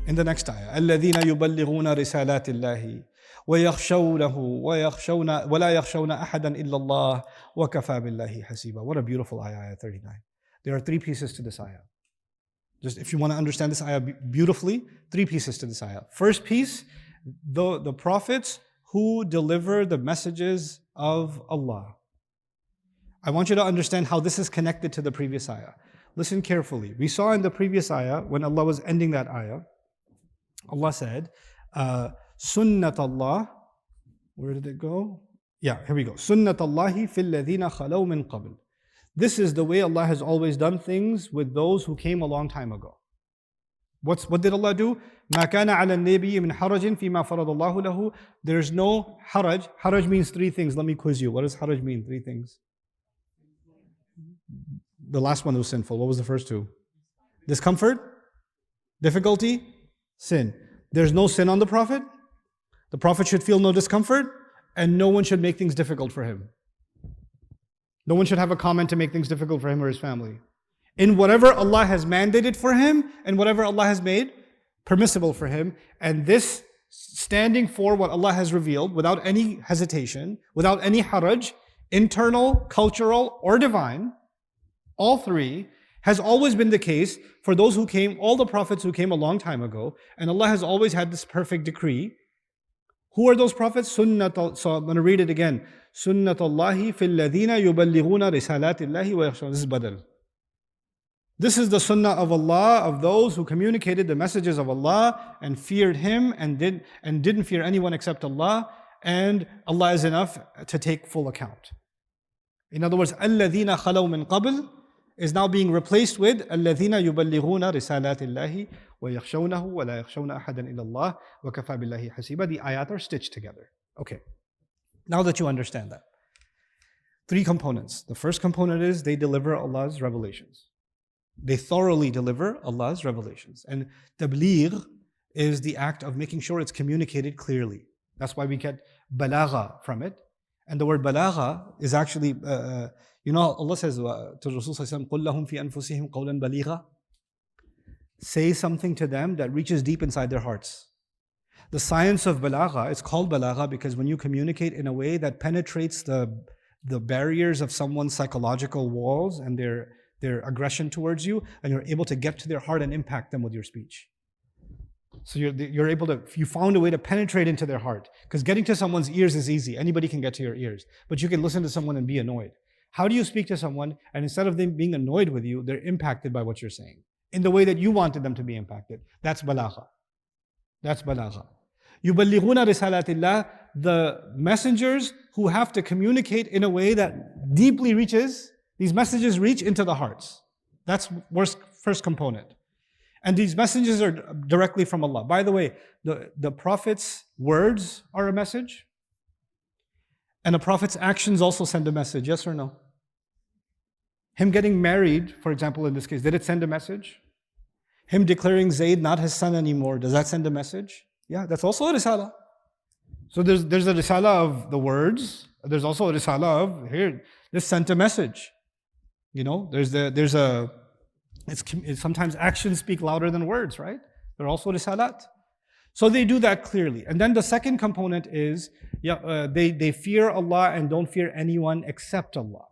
In the next ayah, الَّذِينَ يُبَلِّغُونَ رِسَالَاتِ اللَّهِ وَيَخْشَوْنَهُ وَلَا يَخْشَوْنَ أَحَدًا إِلَّا اللَّهِ وَكَفَى بِاللَّهِ حَسِيبًا. What a beautiful ayah, ayah 39. There are three pieces to this ayah. Just if you want to understand this ayah beautifully, three pieces to this ayah. First piece, the prophets who deliver the messages of Allah. I want you to understand how this is connected to the previous ayah. Listen carefully. We saw in the previous ayah, when Allah was ending that ayah, Allah said, Sunnat Allah. Where did it go? Yeah, here we go. Sunnat Allahi fil ladhina khalaw min qabl. This is the way Allah has always done things with those who came a long time ago. What did Allah do? مَا كَانَ عَلَى النَّبِيِّ مِنْ حَرَجٍ فِي مَا فَرَضَ اللَّهُ لَهُ. There's no haraj. Haraj means three things. Let me quiz you. What does haraj mean? Three things. The last one was sinful. What was the first two? Discomfort, difficulty, sin. There's no sin on the Prophet. The Prophet should feel no discomfort, and no one should make things difficult for him. No one should have a comment to make things difficult for him or his family. In whatever Allah has mandated for him, and whatever Allah has made permissible for him, and this standing for what Allah has revealed without any hesitation, without any haraj, internal, cultural, or divine, all three, has always been the case for those who came, all the prophets who came a long time ago, and Allah has always had this perfect decree. Who are those prophets? So I'm going to read it again. Sunnat Allahi fil ladhina yuballighuna risalati Allahi wa yakhshawna. This is badal. This is the sunnah of Allah, of those who communicated the messages of Allah and feared Him and didn't fear anyone except Allah, and Allah is enough to take full account. In other words, الَّذِينَ خَلَوْا مِنْ قَبْلِ is now being replaced with الَّذِينَ يُبَلِّغُونَ رِسَالَاتِ اللَّهِ وَيَخْشَوْنَهُ وَلَا يَخْشَوْنَ أَحَدًا إِلَّا اللَّهِ وَكَفَى بِاللَّهِ حَسِيبًا. The ayat are stitched together. Okay, now that you understand that. Three components. The first component is they deliver Allah's revelations. They thoroughly deliver Allah's revelations. And tabligh is the act of making sure it's communicated clearly. That's why we get balagha from it. And the word balagha is actually, Allah says to Rasul sallallahu alaihi wasallam, قُلْ لَهُمْ فِي أَنفُسِهِمْ قَوْلًا بَلِيغًا. Say something to them that reaches deep inside their hearts. The science of balagha, it's called balagha because when you communicate in a way that penetrates the barriers of someone's psychological walls and their aggression towards you, and you're able to get to their heart and impact them with your speech. So you found a way to penetrate into their heart. Because getting to someone's ears is easy. Anybody can get to your ears. But you can listen to someone and be annoyed. How do you speak to someone and instead of them being annoyed with you, they're impacted by what you're saying in the way that you wanted them to be impacted? That's balagha. That's balagha. يُبَلِّغُونَ رِسَالَاتِ اللَّهِ. The messengers who have to communicate in a way that deeply reaches, these messages reach into the hearts. That's first component. And these messages are directly from Allah. By the way, the Prophet's words are a message. And the Prophet's actions also send a message, yes or no? Him getting married, for example, in this case, did it send a message? Him declaring Zayd not his son anymore, does that send a message? Yeah, that's also a risala. So there's a risala of the words. There's also a risala of, here, this sent a message. Sometimes actions speak louder than words, right? They're also risalat. So they do that clearly. And then the second component is, they fear Allah and don't fear anyone except Allah.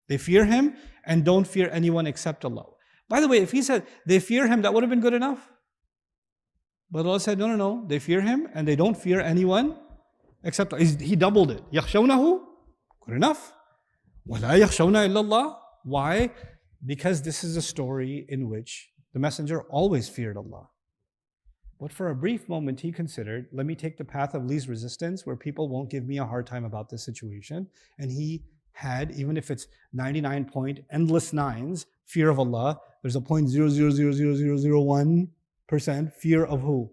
They fear Him and don't fear anyone except Allah. By the way, if He said they fear Him, that would have been good enough. But Allah said, no, they fear Him and they don't fear anyone except Allah. He doubled it. يَخْشَوْنَهُ, good enough. وَلَا يَخْشَوْنَ إِلَّا اللَّهِ. Why? Because this is a story in which the messenger always feared Allah. But for a brief moment he considered, let me take the path of least resistance where people won't give me a hard time about this situation. And he had, even if it's 99 point endless nines, fear of Allah, there's a 0.0000001% fear of who?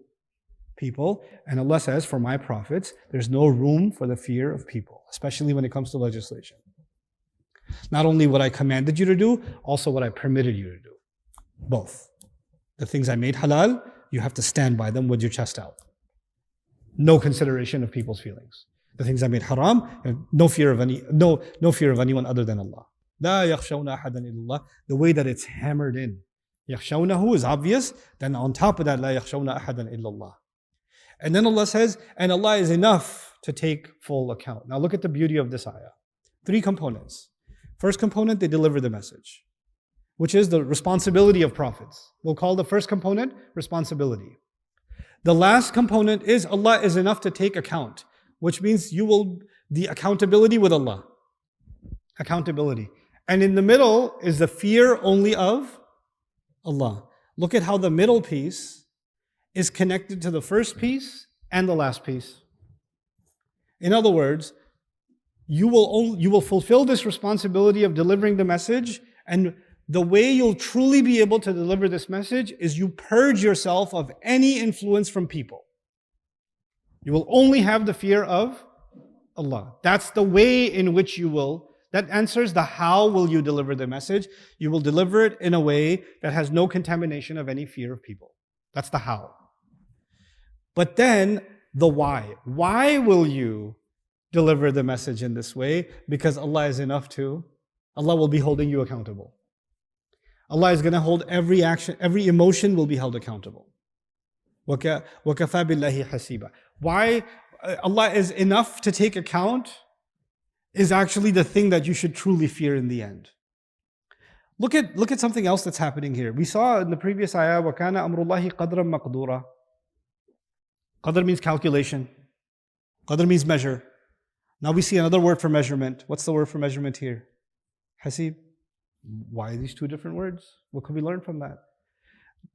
People. And Allah says, for my prophets, there's no room for the fear of people, especially when it comes to legislation. Not only what I commanded you to do, also what I permitted you to do. Both. The things I made halal, you have to stand by them with your chest out. No consideration of people's feelings. The things I made haram, no fear of anyone other than Allah. لا يخشون أحدا إلا الله. The way that it's hammered in. يَخْشَوْنَهُ is obvious. Then on top of that, لَا يَخْشَوْنَ أَحَدًا إِلَّا اللَّهِ. And then Allah says, and Allah is enough to take full account. Now look at the beauty of this ayah. 3 components. First component, they deliver the message, which is the responsibility of prophets. We'll call the first component responsibility. The last component is Allah is enough to take account, which means the accountability with Allah. Accountability. And in the middle is the fear only of Allah. Look at how the middle piece is connected to the first piece and the last piece. In other words, you will fulfill this responsibility of delivering the message, and the way you'll truly be able to deliver this message is you purge yourself of any influence from people. You will only have the fear of Allah. That's the way in which you will. That answers the how will you deliver the message. You will deliver it in a way that has no contamination of any fear of people. That's the how. But then the why. Why will you deliver the message in this way? Because Allah is enough to. Allah will be holding you accountable. Allah is going to hold every action, every emotion will be held accountable. وَكَفَى بِاللَّهِ حَسِيبًا. Why Allah is enough to take account is actually the thing that you should truly fear in the end. Look at something else that's happening here. We saw in the previous ayah, وَكَانَ أَمْرُ اللَّهِ قَدْرًا مَقْدُورًا. Qadr means calculation. Qadr means measure. Now we see another word for measurement. What's the word for measurement here? Hasib. Why these 2 different words? What could we learn from that?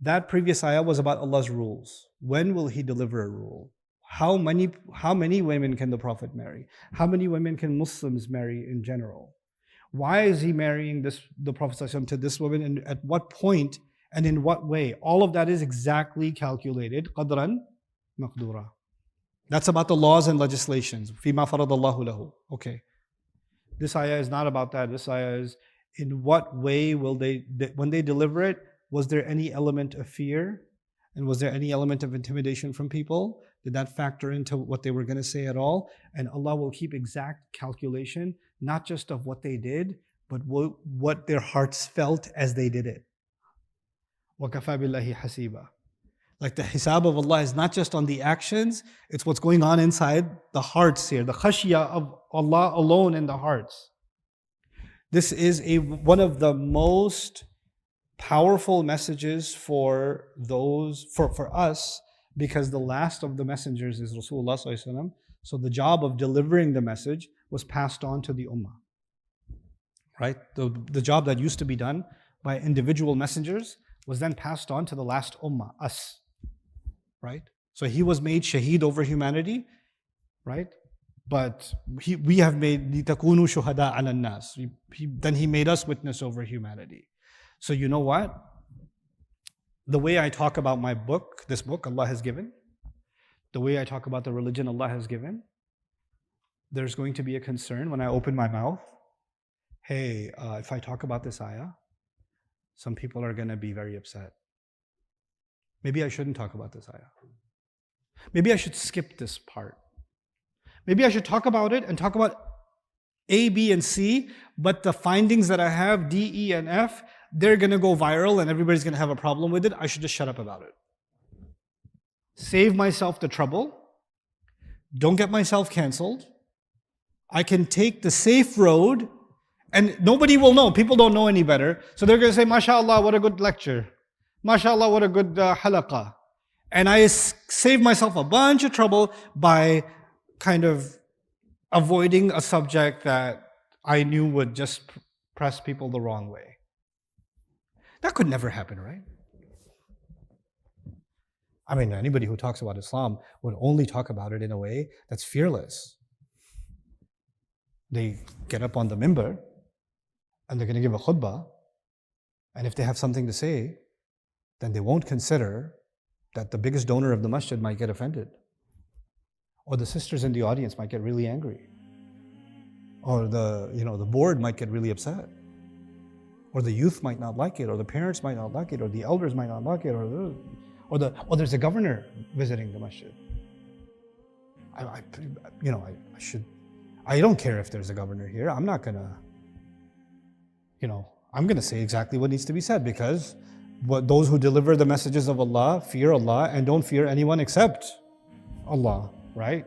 That previous ayah was about Allah's rules. When will He deliver a rule? How many women can the Prophet marry? How many women can Muslims marry in general? Why is he marrying the Prophet ﷺ to this woman, and at what point and in what way? All of that is exactly calculated. Qadran maqdura. That's about the laws and legislations. فِيمَا فَرَضَ اللَّهُ لَهُ. Okay. This ayah is not about that. This ayah is, in what way will when they deliver it, was there any element of fear? And was there any element of intimidation from people? Did that factor into what they were going to say at all? And Allah will keep exact calculation, not just of what they did, but what their hearts felt as they did it. وَكَفَى بِاللَّهِ حَسِيبًا. Like the hisab of Allah is not just on the actions, it's what's going on inside the hearts here. The khashya of Allah alone in the hearts. This is one of the most powerful messages for us, because the last of the messengers is Rasulullah ﷺ. So the job of delivering the message was passed on to the ummah. Right? The job that used to be done by individual messengers was then passed on to the last ummah, us. Right? So he was made shaheed over humanity, right? But we have made لِتَكُونُوا شُهَدَاءَ عَلَى النَّاسِ. Then he made us witness over humanity. So you know what? The way I talk about my book, this book Allah has given, the way I talk about the religion Allah has given, there's going to be a concern when I open my mouth. Hey, if I talk about this ayah, some people are going to be very upset. Maybe I shouldn't talk about this ayah. Maybe I should skip this part. Maybe I should talk about it and talk about A, B, and C, but the findings that I have, D, E, and F, they're going to go viral and everybody's going to have a problem with it. I should just shut up about it. Save myself the trouble. Don't get myself canceled. I can take the safe road and nobody will know. People don't know any better. So they're going to say, MashaAllah, what a good lecture. MashaAllah, what a good halaqah. And I save myself a bunch of trouble by kind of avoiding a subject that I knew would just press people the wrong way. That could never happen, right? I mean, anybody who talks about Islam would only talk about it in a way that's fearless. They get up on the minbar and they're going to give a khutbah, and if they have something to say, then they won't consider that the biggest donor of the masjid might get offended, or the sisters in the audience might get really angry, or the board might get really upset, or the youth might not like it, or the parents might not like it, or the elders might not like it, or there's a governor visiting the masjid. I don't care if there's a governor here. I'm gonna say exactly what needs to be said, because But those who deliver the messages of Allah fear Allah and don't fear anyone except Allah, right?